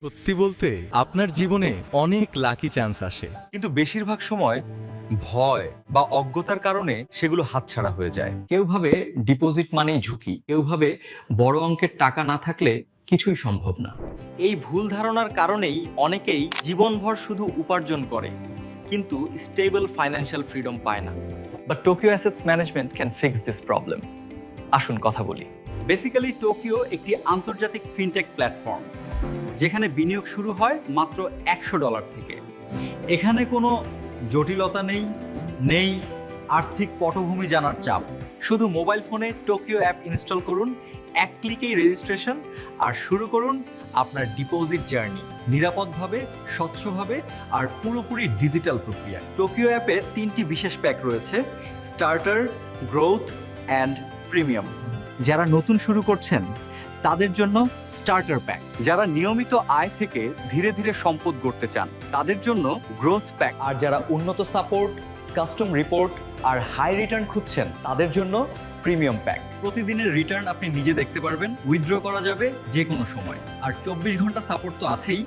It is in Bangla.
সত্যি বলতে আপনার জীবনে অনেক লাকি চান্স আসে, কিন্তু বেশিরভাগ সময় ভয় বা অজ্ঞতার কারণে সেগুলো হাতছাড়া হয়ে যায়। কেউ ভাবে ডিপোজিট মানেই ঝুঁকি, কেউ ভাবে বড় অঙ্কের টাকা না থাকলে কিছুই সম্ভব না। এই ভুল ধারণার কারণেই অনেকেই জীবনভর শুধু উপার্জন করে কিন্তু স্টেবল ফাইন্যান্সিয়াল ফ্রিডম পায় না। But Tokyo assets management can fix this problem. আসুন কথা বলি। বেসিক্যালি টোকিও একটি আন্তর্জাতিক ফিনটেক প্ল্যাটফর্ম, যেখানে বিনিয়োগ শুরু হয় মাত্র $100 থেকে। এখানে কোনো জটিলতা নেই আর্থিক পটভূমি জানার চাপ। শুধু মোবাইল ফোনে টোকিও অ্যাপ ইনস্টল করুন, এক ক্লিকেই রেজিস্ট্রেশন, আর শুরু করুন আপনার ডিপোজিট জার্নি নিরাপদভাবে, স্বচ্ছভাবে আর পুরোপুরি ডিজিটাল প্রক্রিয়া। টোকিও অ্যাপে 3টি বিশেষ প্যাক রয়েছে: স্টার্টার, গ্রোথ অ্যান্ড প্রিমিয়াম। যারা নতুন শুরু করছেন তাদের জন্য স্টার্টার প্যাক, যারা নিয়মিত আয় থেকে ধীরে ধীরে সম্পদ গড়তে চান তাদের জন্য গ্রোথ প্যাক, আর যারা উন্নত সাপোর্ট, কাস্টম রিপোর্ট আর হাই রিটার্ন খুঁজছেন তাদের জন্য প্রিমিয়াম প্যাক। প্রতিদিনের রিটার্ন আপনি নিজে দেখতে পারবেন, উইথড্র করা যাবে যে কোনো সময়, আর 24 ঘন্টা সাপোর্ট তো আছেই।